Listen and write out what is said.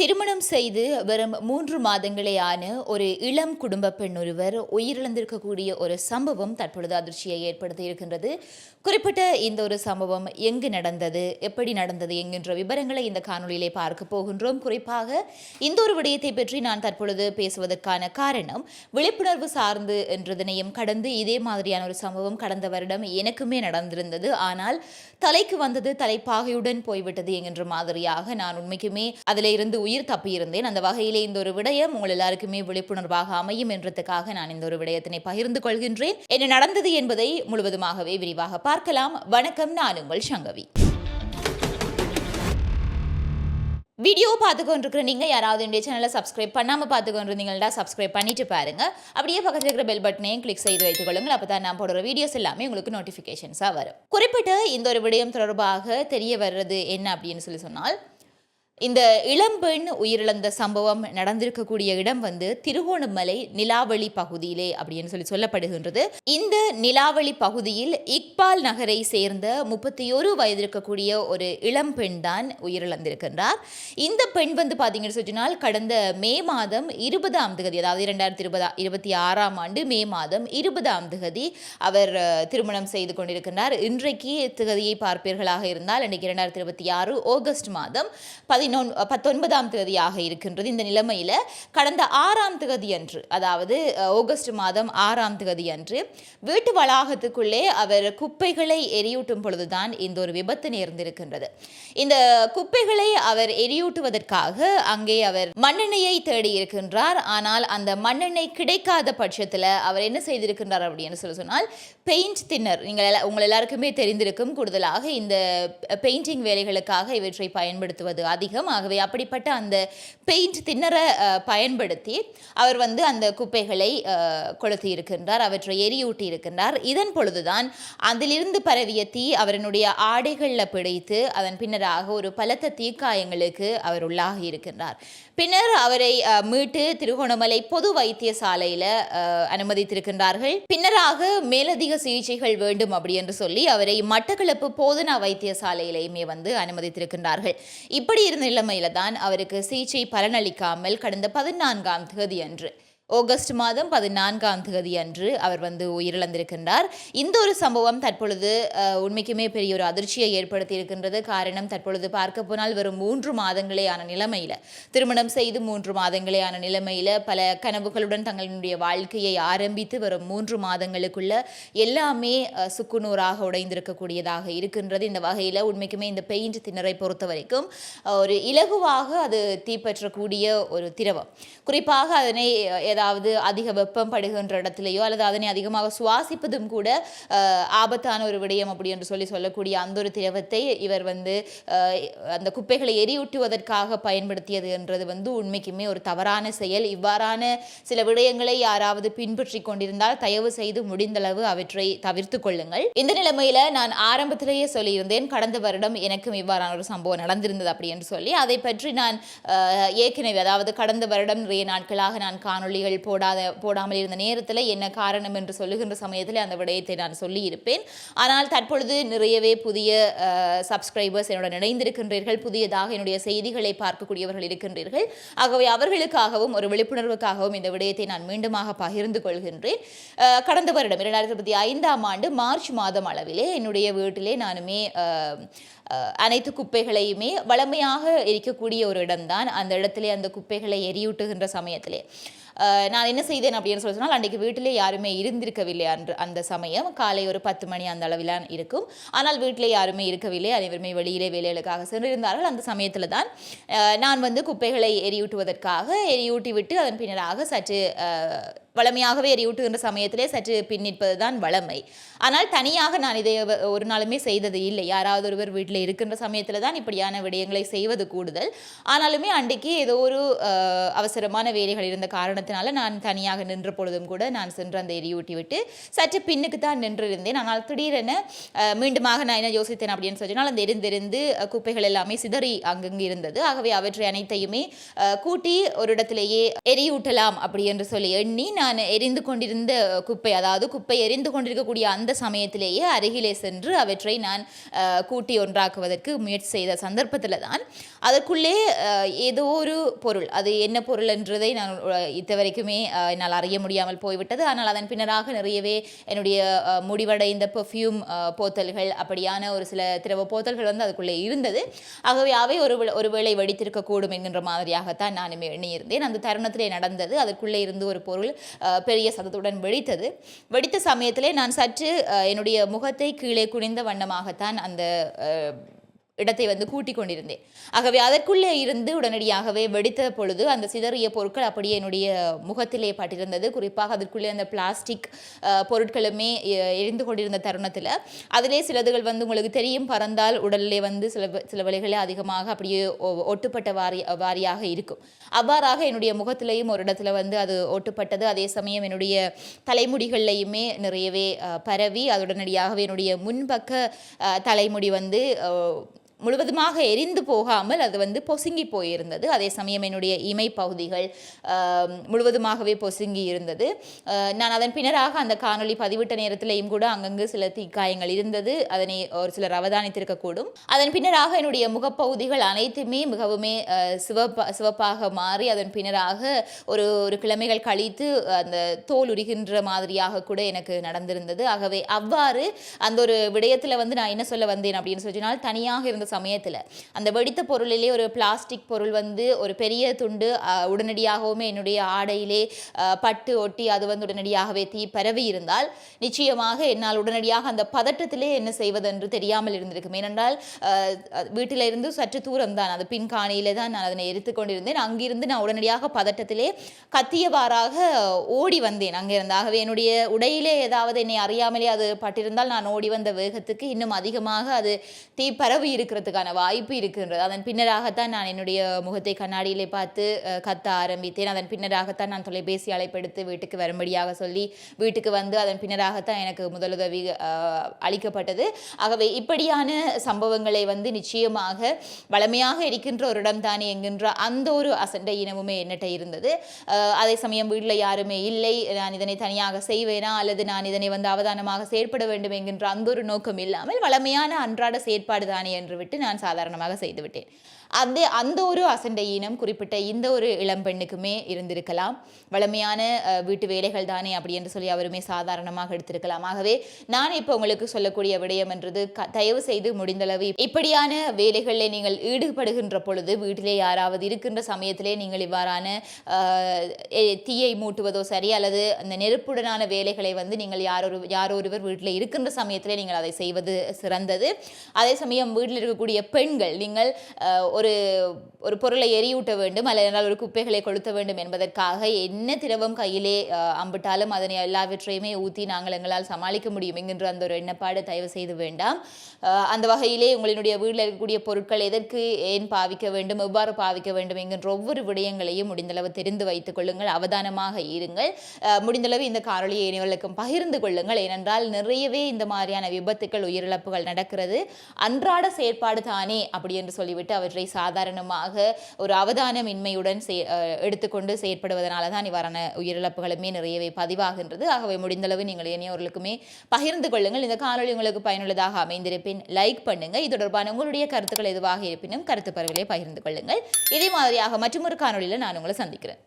திருமணம் செய்து வெறும் 3 மாதங்களே ஆன ஒரு இளம் குடும்ப பெண் ஒருவர் உயிரிழந்திருக்கக்கூடிய ஒரு சம்பவம் தற்பொழுது அதிர்ச்சியை ஏற்படுத்தி இருக்கின்றது. குறிப்பிட்ட இந்த ஒரு சம்பவம் எங்கு நடந்தது, எப்படி நடந்தது என்கின்ற விவரங்களை இந்த காணொலியிலே பார்க்க போகின்றோம். குறிப்பாக இந்த ஒரு விடயத்தை பற்றி நான் தற்பொழுது பேசுவதற்கான காரணம், விழிப்புணர்வு சார்ந்து என்றதனையும் கடந்து இதே மாதிரியான ஒரு சம்பவம் கடந்த வருடம் எனக்குமே நடந்திருந்தது. ஆனால் தலைக்கு வந்தது தலைப்பாகையுடன் போய்விட்டது என்கின்ற மாதிரியாக நான் உண்மைக்குமே அதில் இருந்து உயிர் தப்பியிருந்தேன். அந்த வகையிலே இந்த ஒரு விடயம் உங்கள் எல்லாருக்குமே விழிப்புணர்வாக அமையும் என்றதுக்காக நான் இந்த ஒரு விடயத்தினை பகிர்ந்து கொள்கின்றேன். என்ன நடந்தது என்பதை முழுவதுமாகவே விரிவாக பார்க்கலாம். வணக்கம், நான் உங்கள் சங்கவி. வீடியோ பார்த்துக்கொண்டிருக்கிற நீங்கள் யாராவது என்னுடைய சேனலை சப்ஸ்கிரைப் பண்ணாமல் பார்த்துக்கொண்டிருந்தீங்கன்னா சப்ஸ்கிரைப் பண்ணிட்டு பாருங்க. அப்படியே பக்கத்தில் இருக்கிற பெல் பட்டனையும் கிளிக் செய்து வைத்துக் கொள்ளுங்கள். அப்போ தான் நான் போடுற வீடியோஸ் எல்லாமே உங்களுக்கு நோட்டிஃபிகேஷன்ஸாக வரும். குறிப்பிட்ட இந்த ஒரு விடயம் தொடர்பாக தெரிய வர்றது என்ன அப்படின்னு சொன்னால், இந்த இளம்பெண் உயிரிழந்த சம்பவம் நடந்திருக்கக்கூடிய இடம் திருகோணமலை நிலாவளி பகுதியிலே அப்படின்னு சொல்லப்படுகின்றது. இந்த நிலாவளி பகுதியில் இக்பால் நகரை சேர்ந்த 31 வயது இருக்கக்கூடிய ஒரு இளம்பெண் தான் உயிரிழந்திருக்கின்றார். இந்த பெண் பார்த்தீங்கன்னு சொன்னால் கடந்த மே மாதம் 20ஆம் தேதி, அதாவது 2026ஆம் ஆண்டு மே மாதம் 20ஆம் தேதி அவர் திருமணம் செய்து கொண்டிருக்கின்றார். இன்றைக்கு திகதியை பார்ப்பீர்களாக இருந்தால் இன்றைக்கு 2026 ஆகஸ்ட் மாதம் 19ஆம் தேதியாக இருக்கின்றது. இந்த நிலைமையில் கடந்த 6ஆம் தேதி அன்று, அதாவது ஆகஸ்ட் மாதம் 6ஆம் தேதி அன்று வீட்டு வளாகத்துக்குள்ளே அவர் குப்பைகளை எரியூட்டும் பொழுதுதான் இந்த ஒரு விபத்து நேர்ந்திருக்கின்றது. இந்த குப்பைகளை அவர் எரியூட்டுவதற்காக அங்கே அவர் மண்ணெண்ணெயை தேடி இருக்கின்றார். ஆனால் அந்த மண்ணெண்ணெய் கிடைக்காத பட்சத்தில் அவர் என்ன செய்திருக்கின்றார் அப்படின்னு சொன்னால், பெயிண்ட் தின்னர், உங்கள் எல்லாருக்குமே தெரிந்திருக்கும், கூடுதலாக இந்த பெயிண்டிங் வேலைகளுக்காக இவற்றை பயன்படுத்துவது அதிகம். ஆகவே அப்படிப்பட்ட அந்த பெயிண்ட் தின்னரை பயன்படுத்தி அவர் அந்த குப்பைகளை கொளுத்தி இருக்கின்றார், அவற்றை எரியூட்டி இருக்கின்றார். இதன் பொழுதுதான் அதிலிருந்து பரவிய தீ அவருடைய ஆடைகளில் பிடித்து அதன் பின்னராக ஒரு பலத்த தீக்காயங்களுக்கு அவர் உள்ளாகி இருக்கின்றார். பின்னர் அவரை மீட்டு திருகோணமலை பொது வைத்தியசாலையில் அனுமதித்திருக்கின்றார்கள். பின்னராக மேலதிக சிகிச்சைகள் வேண்டும் அப்படி என்று சொல்லி அவரை மட்டக்களப்பு போதனா வைத்தியசாலையிலேயுமே அனுமதித்திருக்கின்றார்கள். இப்படி இருந்த நிலைமையில தான் அவருக்கு சிகிச்சை பலனளிக்காமல் கடந்த 14ஆம் தேதி அன்று, ஆகஸ்ட் மாதம் 14ஆம் தேதி அன்று அவர் உயிரிழந்திருக்கின்றார். இந்த ஒரு சம்பவம் தற்பொழுது உண்மைக்குமே பெரிய ஒரு அதிர்ச்சியை ஏற்படுத்தி இருக்கின்றது. காரணம், தற்பொழுது பார்க்க போனால் வெறும் 3 மாதங்களே ஆன நிலைமையில், திருமணம் செய்து 3 மாதங்களே ஆன நிலைமையில் பல கனவுகளுடன் தங்களுடைய வாழ்க்கையை ஆரம்பித்து வெறும் 3 மாதங்களுக்குள்ள எல்லாமே சுக்குநூறாக உடைந்திருக்கக்கூடியதாக இருக்கின்றது. இந்த வகையில் உண்மைக்குமே இந்த பெயிண்ட் திணறை பொறுத்த வரைக்கும் ஒரு இலகுவாக அது தீப்பற்றக்கூடிய ஒரு திரவம். குறிப்பாக அதனை ஏதாவது அதிக வெப்பம் படுகின்ற இடத்திலேயோ அல்லது அதனை அதிகமாக சுவாசிப்பதும் கூட ஆபத்தான ஒரு விடயம் அப்படி என்று சொல்லக்கூடிய அந்த ஒரு திரவத்தை இவர் அந்த குப்பைகளை எரியூட்டுவதற்காக பயன்படுத்தியது என்றது உண்மைக்குமே ஒரு தவறான செயல். இவ்வாறான சில விடயங்களை யாராவது பின்பற்றி கொண்டிருந்தால் தயவு செய்து முடிந்தளவு அவற்றை தவிர்த்து கொள்ளுங்கள். இந்த நிலைமையில நான் ஆரம்பத்திலேயே சொல்லியிருந்தேன், கடந்த வருடம் எனக்கும் இவ்வாறான ஒரு சம்பவம் நடந்திருந்தது அப்படி என்று சொல்லி. அதை பற்றி நான் ஏற்கனவே, அதாவது கடந்த வருடம் நிறைய நாட்களாக நான் காணொலிகள் போடாமல் இருந்த நேரத்தில் என்ன காரணம் என்று சொல்லுகின்ற சமயத்தில் அந்த விடயத்தை நான் சொல்லி இருப்பேன். ஆனால் தற்பொழுது நிறையவே புதிய சப்ஸ்கிரைபர்ஸ் என்னுடன் இணைந்திருக்கின்றீர்கள், புதியதாக என்னுடைய செய்திகளை பார்க்கக்கூடியவர்கள் இருக்கின்றீர்கள். ஆகவே அவர்களுக்காகவும் ஒரு விழிப்புணர்வுக்காகவும் இந்த விடயத்தை நான் மீண்டுமாக பகிர்ந்து கொள்கின்றேன். கடந்த வருடம் 2025ஆம் ஆண்டு மார்ச் மாதம் அளவிலே என்னுடைய வீட்டிலே நானுமே அனைத்து குப்பைகளையுமே வளமையாக எரிக்கக்கூடிய ஒரு இடம்தான். அந்த இடத்திலே அந்த குப்பைகளை எரியூட்டுகின்ற சமயத்திலே நான் என்ன செய்தேன் அப்படின்னு சொன்னால், அன்றைக்கு வீட்டிலே யாருமே இருந்திருக்கவில்லை. அன்று அந்த சமயம் காலை ஒரு 10 மணி அந்த அளவிலான் இருக்கும். ஆனால் வீட்டிலே யாருமே இருக்கவில்லை, அனைவருமே வெளியிலே வேலைகளுக்காக சென்றிருந்தார்கள். அந்த சமயத்தில் தான் நான் குப்பைகளை எரியூட்டுவதற்காக எரியூட்டி விட்டு அதன் பின்னராக சற்று வளமையாகவே எரியூட்டுகின்ற சமயத்திலே சற்று பின்னிற்பது தான் வளமை. ஆனால் தனியாக நான் இதை ஒரு நாளுமே செய்தது இல்லை. யாராவது ஒருவர் வீட்டில் இருக்கின்ற சமயத்தில் தான் இப்படியான விடயங்களை செய்வது கூடுதல். ஆனாலுமே அன்றைக்கு ஏதோ ஒரு அவசரமான வேலைகள் இருந்த காரணத்தினால நான் தனியாக நின்ற பொழுதும் கூட நான் சென்று அந்த எரியூட்டி விட்டு சற்று பின்னுக்கு தான் நின்றிருந்தேன். ஆனால் திடீரென மீண்டுமாக நான் என்ன யோசித்தேன் அப்படின்னு சொன்னால், அந்த எரிந்திருந்து குப்பைகள் எல்லாமே சிதறி அங்கங்கு இருந்தது. ஆகவே அவற்றை அனைத்தையுமே கூட்டி ஒரு இடத்திலேயே எரியூட்டலாம் அப்படி என்று சொல்லி எண்ணி நான் நான் எரிந்து கொண்டிருந்த குப்பை, அதாவது குப்பை எரிந்து கொண்டிருக்கக்கூடிய அந்த சமயத்திலேயே அருகிலே சென்று அவற்றை நான் கூட்டி ஒன்றாக்குவதற்கு முயற்சி செய்த சந்தர்ப்பத்தில் தான் அதற்குள்ளே ஏதோ ஒரு பொருள், அது என்ன பொருள் என்றதை நான் இதுவரைக்குமே என்னால் அறிய முடியாமல் போய்விட்டது. ஆனால் அதன் பின்னராக நிறையவே என்னுடைய முடிவடைந்த பெர்ஃப்யூம் போத்தல்கள், அப்படியான ஒரு சில திரவ போத்தல்கள் வந்து அதுக்குள்ளே இருந்தது. ஆகவே அவை ஒருவேளை வெடித்திருக்கக்கூடும் என்கின்ற மாதிரியாகத்தான் நானும் எண்ணியிருந்தேன். அந்த தருணத்திலே நடந்தது. அதற்குள்ளே இருந்து ஒரு பொருள் பெரிய சத்தத்துடன் வெடித்தது. வெடித்த சமயத்திலே நான் சற்று என்னுடைய முகத்தை கீழே குனிந்த வண்ணமாகத்தான் அந்த இடத்தை வந்து கூட்டிக் கொண்டிருந்தேன். ஆகவே அதற்குள்ளே இருந்து உடனடியாகவே வெடித்த பொழுது அந்த சிதறிய பொருட்கள் அப்படியே என்னுடைய முகத்திலே பட்டிருந்தது. குறிப்பாக அதற்குள்ளே அந்த பிளாஸ்டிக் பொருட்களுமே எரிந்து கொண்டிருந்த தருணத்தில் அதிலே சிலதுகள் வந்து உங்களுக்கு தெரியும், பறந்தால் உடலிலே வந்து சில வழிகளே அதிகமாக அப்படியே ஒட்டுப்பட்ட வாரியாக இருக்கும். அவ்வாறாக என்னுடைய முகத்திலேயும் ஒரு இடத்துல வந்து அது ஒட்டுப்பட்டது. அதே சமயம் என்னுடைய தலைமுடிகள்லையுமே நிறையவே பரவி அது உடனடியாகவே என்னுடைய முன்பக்க தலைமுடி வந்து முழுவதுமாக எரிந்து போகாமல் அது வந்து பொசுங்கி போயிருந்தது. அதே சமயம் என்னுடைய இமை பகுதிகள் முழுவதுமாகவே பொசுங்கி இருந்தது. நான் அதன் பின்னராக அந்த காணொலி பதிவிட்ட நேரத்திலேயும் கூட அங்கங்கு சில தீக்காயங்கள் இருந்தது. அதனை ஒரு சிலர் அவதானித்திருக்கக்கூடும். அதன் பின்னராக என்னுடைய முகப்பகுதிகள் அனைத்துமே மிகவுமே சிவப்பாக மாறி அதன் பின்னராக ஒரு கிழமைகள் கழித்து அந்த தோல் உரிகின்ற மாதிரியாக கூட எனக்கு நடந்திருந்தது. ஆகவே அவ்வாறு அந்த ஒரு விடயத்தில் வந்து நான் என்ன சொல்ல வந்தேன் அப்படின்னு சொன்னால், தனியாக இருந்த சமயத்தில் அந்த வெடித்த பொருளிலே ஒரு பிளாஸ்டிக் பொருள் வந்து ஒரு பெரிய துண்டு உடனடியாகவுமே என்னுடைய ஆடையிலே பட்டு ஒட்டி அது வந்து உடனடியாகவே தீ பரவி இருந்தால் நிச்சயமாக என்னால் உடனடியாக அந்த பதட்டத்திலே என்ன செய்வதென்று தெரியாமல் இருந்திருக்கும். ஏனென்றால் வீட்டிலிருந்து சற்று தூரம் தான், அது பின்காணியிலே தான் நான் அதனை எரித்து கொண்டிருந்தேன். அங்கிருந்து நான் உடனடியாக பதட்டத்திலே கத்தியவாறாக ஓடி வந்தேன் அங்கிருந்து. ஆகவே என்னுடைய உடையிலே ஏதாவது என்னை அறியாமலே அது பட்டிருந்தால் நான் ஓடி வந்த வேகத்துக்கு இன்னும் அதிகமாக அது தீ பரவி இருக்கிறதுக்கான வாய்ப்பு இருக்கின்றது. அதன் பின்னராகத்தான் நான் என்னுடைய முகத்தை கண்ணாடியிலே பார்த்து கத்த ஆரம்பித்தேன். அதன் பின்னராகத்தான் நான் தொலைபேசி அழைப்பெடுத்து வீட்டுக்கு வரும்படியாக சொல்லி வீட்டுக்கு வந்து அதன் பின்னராகத்தான் எனக்கு முதலுதவி அளிக்கப்பட்டது. ஆகவே இப்படியான சம்பவங்களை வந்து நிச்சயமாக வளமையாக இருக்கின்ற ஒரு இடம் தானே என்கின்ற அந்த ஒரு அசண்டை இனமுமே என்னட்ட இருந்தது. அதே சமயம் வீட்டில் யாருமே இல்லை, நான் இதனை தனியாக செய்வேனா அல்லது நான் இதனை வந்து அவதானமாக செயற்பட வேண்டும் என்கின்ற அந்த ஒரு நோக்கம் இல்லாமல் வளமையான அன்றாட செயற்பாடு தானே என்று விட்டு நான் சாதாரணமாக செய்துவிட்டேன். அந்த ஒரு அசண்டை இனம் குறிப்பிட்ட இந்த ஒரு இளம்பெண்ணுக்குமே இருந்திருக்கலாம். வளமையான வீட்டு வேலைகள் தானே அப்படி என்று சொல்லி அவருமே சாதாரணமாக எடுத்திருக்கலாம். ஆகவே நான் இப்போ உங்களுக்கு சொல்லக்கூடிய விடயம் என்றது, தயவு செய்து முடிந்தளவு இப்படியான வேலைகளில் நீங்கள் ஈடுபடுகின்ற பொழுது, வீட்டிலே யாராவது இருக்கின்ற சமயத்திலே நீங்கள் இவ்வாறான தீயை மூட்டுவதோ சரி அல்லது அந்த நெருப்புடனான வேலைகளை வந்து நீங்கள் யாரொருவர் வீட்டில் இருக்கின்ற சமயத்திலே நீங்கள் அதை செய்வது சிறந்தது. அதே சமயம் வீட்டில் இருக்கக்கூடிய பெண்கள், நீங்கள் ஒரு பொருளை எரியூட்ட வேண்டும் அல்லது ஒரு குப்பைகளை கொளுத்த வேண்டும் என்பதற்காக என்ன திரவம் கையிலே அம்பிட்டாலும் அதனை எல்லாவற்றையுமே ஊற்றி நாங்கள் எங்களால் சமாளிக்க முடியும் என்கின்ற அந்த ஒரு எண்ணப்பாடு தயவு செய்து வேண்டாம். அந்த வகையிலே உங்களுடைய வீட்டில் இருக்கக்கூடிய பொருட்கள் எதற்கு ஏன் பாவிக்க வேண்டும், எவ்வாறு பாவிக்க வேண்டும் என்கின்ற ஒவ்வொரு விடயங்களையும் முடிந்தளவு தெரிந்து வைத்துக் கொள்ளுங்கள். அவதானமாக இருங்கள். முடிந்தளவு இந்த காணொலியை இனிவர்களுக்கும் பகிர்ந்து கொள்ளுங்கள். ஏனென்றால் நிறையவே இந்த மாதிரியான விபத்துக்கள், உயிரிழப்புகள் நடக்கிறது. அன்றாட செயற்பாடு தானே அப்படி என்று சொல்லிவிட்டு அவற்றை சாதாரணமாக ஒரு அவதானமின்மையுடன் எடுத்துக்கொண்டு செயற்படுவதனால தான் இவ்வாறான உயிரிழப்புகளுமே நிறையவே பதிவாகின்றது. ஆகவே முடிந்தளவு நீங்கள் இனியவர்களுக்குமே பகிர்ந்து கொள்ளுங்கள். இந்த காணொலி உங்களுக்கு பயனுள்ளதாக அமைந்திருப்பின் லைக் பண்ணுங்க. இது தொடர்பான உங்களுடைய கருத்துக்கள் எதுவாக இருப்பினும் கருத்து பரவலை பகிர்ந்து கொள்ளுங்கள். இதே மாதிரியாக மற்றொரு காணொலியில் நான் உங்களை சந்திக்கிறேன்.